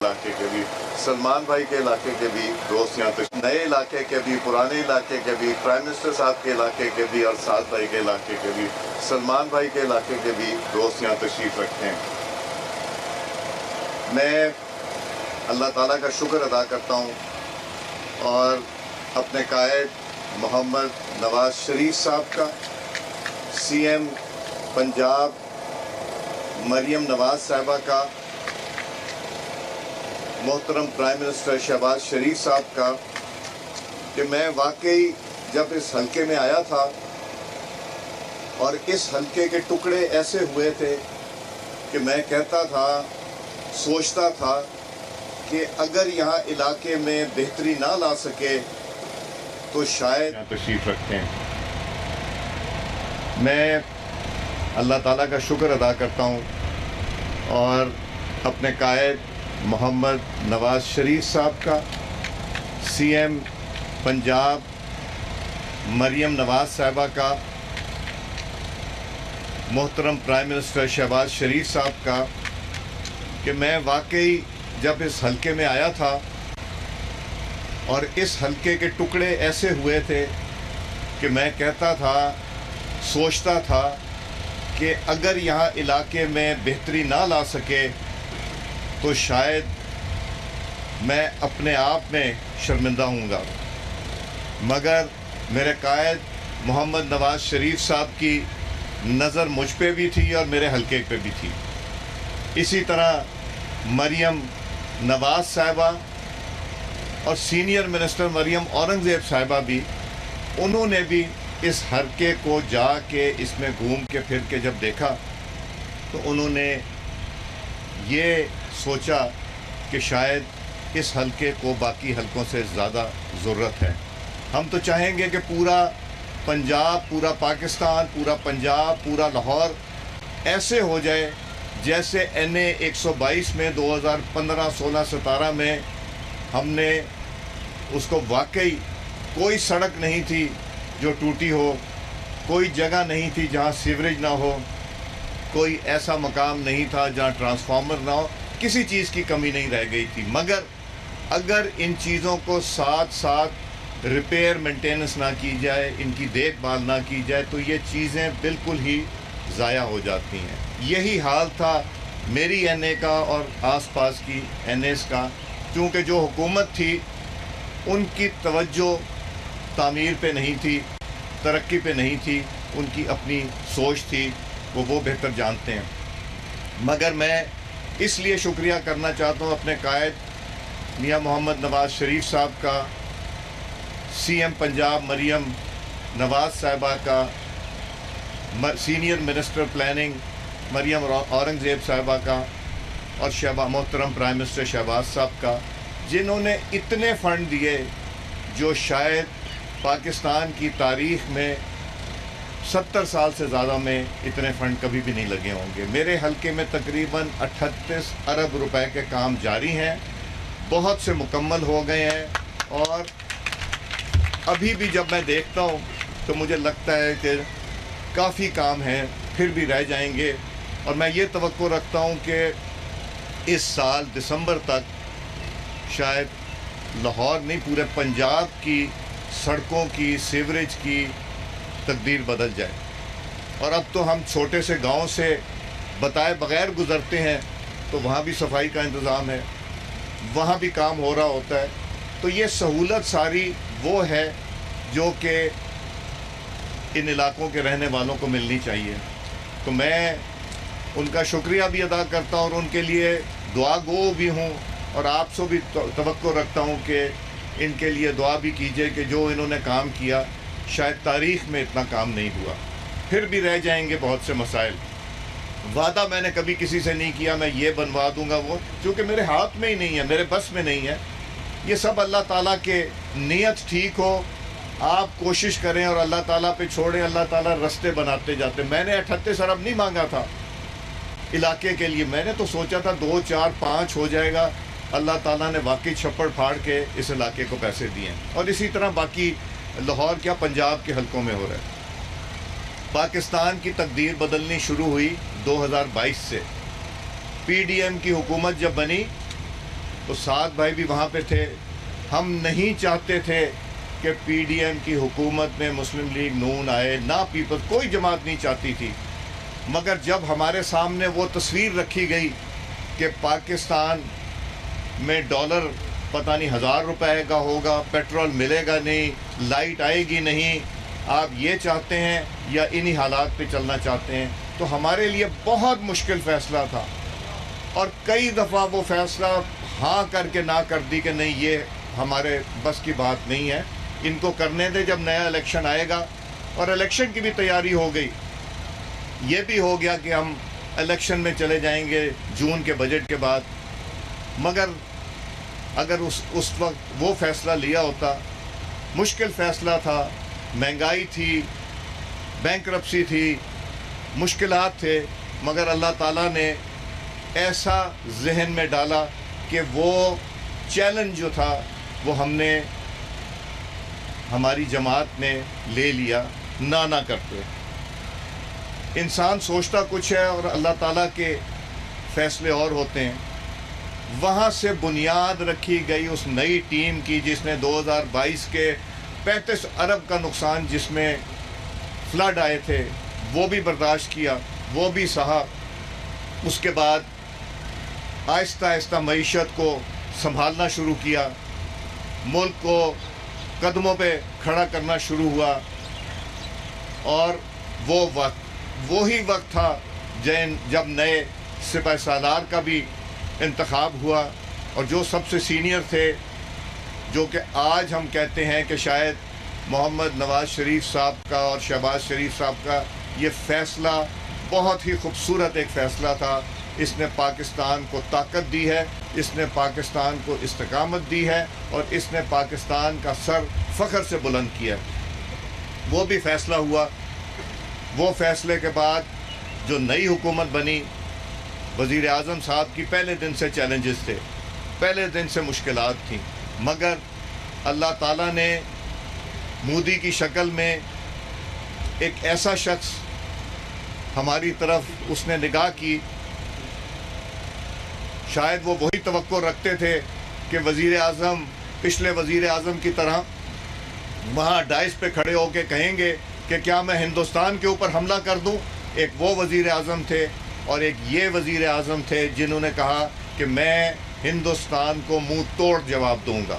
इलाके के भी, सलमान भाई के इलाके के भी दोस्त यहाँ तक, नए इलाके के भी, पुराने इलाके के भी, प्राइम मिनिस्टर साहब के इलाके के भी और साद भाई के इलाके के भी, सलमान भाई के इलाके के भी दोस्त यहाँ तशरीफ़ रखते हैं। मैं अल्लाह ताला का शुक्र अदा करता हूँ और अपने कायद मोहम्मद नवाज शरीफ साहब का, CM पंजाब मरियम नवाज साहिबा का, मोहतरम प्राइम मिनिस्टर शहबाज शरीफ साहब का, कि मैं वाकई जब इस हलके में आया था और इस हलके के टुकड़े ऐसे हुए थे कि मैं कहता था, सोचता था कि अगर यहाँ इलाके में बेहतरी ना ला सके तो शायद तशरीफ़ रखते हैं। मैं अल्लाह ताला का शुक्र अदा करता हूँ और अपने कायद मोहम्मद नवाज शरीफ साहब का, CM पंजाब मरियम नवाज साहिबा का, मोहतरम प्राइम मिनिस्टर शहबाज शरीफ साहब का, कि मैं वाकई जब इस हलके में आया था और इस हलके के टुकड़े ऐसे हुए थे कि मैं कहता था, सोचता था कि अगर यहाँ इलाके में बेहतरी ना ला सके तो शायद मैं अपने आप में शर्मिंदा हूँगा। मगर मेरे कायद मोहम्मद नवाज शरीफ साहब की नज़र मुझ पे भी थी और मेरे हलके पे भी थी। इसी तरह मरियम नवाज साहिबा और सीनियर मिनिस्टर मरियम औरंगज़ेब साहिबा भी, उन्होंने भी इस हलके को जाके इसमें घूम के फिर के जब देखा तो उन्होंने ये सोचा कि शायद इस हलके को बाकी हलकों से ज़्यादा ज़रूरत है। हम तो चाहेंगे कि पूरा पंजाब, पूरा पाकिस्तान, पूरा पंजाब, पूरा लाहौर ऐसे हो जाए जैसे NA 122 में 2015, 16, 17 में हमने उसको, वाकई कोई सड़क नहीं थी जो टूटी हो, कोई जगह नहीं थी जहाँ सीवरेज ना हो, कोई ऐसा मकाम नहीं था जहाँ ट्रांसफार्मर ना हो, किसी चीज़ की कमी नहीं रह गई थी। मगर अगर इन चीज़ों को साथ साथ रिपेयर मेंटेनेंस ना की जाए, इनकी देखभाल ना की जाए तो ये चीज़ें बिल्कुल ही ज़ाया हो जाती हैं। यही हाल था मेरी NA का और आसपास की NAs का, क्योंकि जो हुकूमत थी उनकी तवज्जो तामीर पे नहीं थी, तरक्की पे नहीं थी, उनकी अपनी सोच थी, वो बेहतर जानते हैं। मगर मैं इसलिए शुक्रिया करना चाहता हूँ अपने कायद मियाँ मोहम्मद नवाज शरीफ साहब का, CM पंजाब मरियम नवाज साहिबा का, senior minister planning Maryam Aurangzeb साहिबा का और मोहतरम प्राइम मिनिस्टर शहबाज साहब का, जिन्होंने इतने फ़ंड दिए जो शायद पाकिस्तान की तारीख़ में 70 साल से ज़्यादा में इतने फ़ंड कभी भी नहीं लगे होंगे। मेरे हलके में तकरीबन 38 अरब रुपए के काम जारी हैं, बहुत से मुकम्मल हो गए हैं और अभी भी जब मैं देखता हूँ तो मुझे लगता है कि काफ़ी काम हैं, फिर भी रह जाएंगे। और मैं ये तवक्को रखता हूँ कि इस साल दिसंबर तक शायद लाहौर नहीं, पूरे पंजाब की सड़कों की, सीवरेज की तकदीर बदल जाए। और अब तो हम छोटे से गांव से बताए बग़ैर गुज़रते हैं तो वहाँ भी सफाई का इंतज़ाम है, वहाँ भी काम हो रहा होता है। तो ये सहूलत सारी वो है जो कि इन इलाकों के रहने वालों को मिलनी चाहिए। तो मैं उनका शुक्रिया भी अदा करता हूँ और उनके लिए दुआ गो भी हूँ और आपसे भी तवक्को रखता हूँ कि इनके लिए दुआ भी कीजिए कि जो इन्होंने काम किया शायद तारीख़ में इतना काम नहीं हुआ, फिर भी रह जाएंगे बहुत से मसाइल। वादा मैंने कभी किसी से नहीं किया मैं ये बनवा दूंगा वो, क्योंकि मेरे हाथ में ही नहीं है, मेरे बस में नहीं है। ये सब अल्लाह ताला के नीयत ठीक हो, आप कोशिश करें और अल्लाह ताला पे छोड़ें, अल्लाह ताला रास्ते बनाते जाते। मैंने 38 अरब नहीं मांगा था इलाके के लिए, मैंने तो सोचा था 2, 4, 5 हो जाएगा। अल्लाह ताला ने वाकई छप्पड़ फाड़ के इस इलाके को पैसे दिए और इसी तरह बाकी लाहौर क्या पंजाब के हलकों में हो रहा है। पाकिस्तान की तकदीर बदलनी शुरू हुई 2022 से। PDM की हुकूमत जब बनी وہ سعد بھائی بھی وہاں پہ تھے. ہم نہیں چاہتے تھے کہ پی ڈی ایم کی حکومت میں مسلم لیگ نون آئے، نہ پیپلز، کوئی جماعت نہیں چاہتی تھی. مگر جب ہمارے سامنے وہ تصویر رکھی گئی کہ پاکستان میں ڈالر پتہ نہیں 1000 روپے کا ہوگا، پیٹرول ملے گا نہیں، لائٹ آئے گی نہیں، آپ یہ چاہتے ہیں یا انہی حالات پہ چلنا چاہتے ہیں، تو ہمارے لیے بہت مشکل فیصلہ تھا. اور کئی دفعہ وہ فیصلہ ہاں کر کے نہ کر دی کہ نہیں، یہ ہمارے بس کی بات نہیں ہے، ان کو کرنے دے، جب نیا الیکشن آئے گا. اور الیکشن کی بھی تیاری ہو گئی. یہ بھی ہو گیا کہ ہم الیکشن میں چلے جائیں گے جون کے بجٹ کے بعد. مگر اگر اس وقت وہ فیصلہ لیا ہوتا، مشکل فیصلہ تھا، مہنگائی تھی، بینکرپسی تھی، مشکلات تھے، مگر اللہ تعالیٰ نے ایسا ذہن میں ڈالا کہ وہ چیلنج جو تھا وہ ہم نے، ہماری جماعت نے لے لیا نہ کرتے. انسان سوچتا کچھ ہے اور اللہ تعالیٰ کے فیصلے اور ہوتے ہیں. وہاں سے بنیاد رکھی گئی اس نئی ٹیم کی جس نے 2022 کے 35 ارب کا نقصان جس میں فلڈ آئے تھے وہ بھی برداشت کیا، وہ بھی سہا. اس کے بعد آہستہ آہستہ معیشت کو سنبھالنا شروع کیا، ملک کو قدموں پہ کھڑا کرنا شروع ہوا. اور وہ وقت وہی وقت تھا جب نئے سپہ سالار کا بھی انتخاب ہوا، اور جو سب سے سینئر تھے، جو کہ آج ہم کہتے ہیں کہ شاید محمد نواز شریف صاحب کا اور شہباز شریف صاحب کا یہ فیصلہ بہت ہی خوبصورت ایک فیصلہ تھا. اس نے پاکستان کو طاقت دی ہے، اس نے پاکستان کو استقامت دی ہے، اور اس نے پاکستان کا سر فخر سے بلند کیا. وہ بھی فیصلہ ہوا. وہ فیصلے کے بعد جو نئی حکومت بنی، وزیر اعظم صاحب کی پہلے دن سے چیلنجز تھے، پہلے دن سے مشکلات تھیں، مگر اللہ تعالیٰ نے مودی کی شکل میں ایک ایسا شخص ہماری طرف اس نے نگاہ کی. شاید وہ وہی توقع رکھتے تھے کہ وزیر اعظم پچھلے وزیر اعظم کی طرح وہاں ڈائس پہ کھڑے ہو کے کہیں گے کہ کیا میں ہندوستان کے اوپر حملہ کر دوں. ایک وہ وزیر اعظم تھے اور ایک یہ وزیر اعظم تھے جنہوں نے کہا کہ میں ہندوستان کو منہ توڑ جواب دوں گا.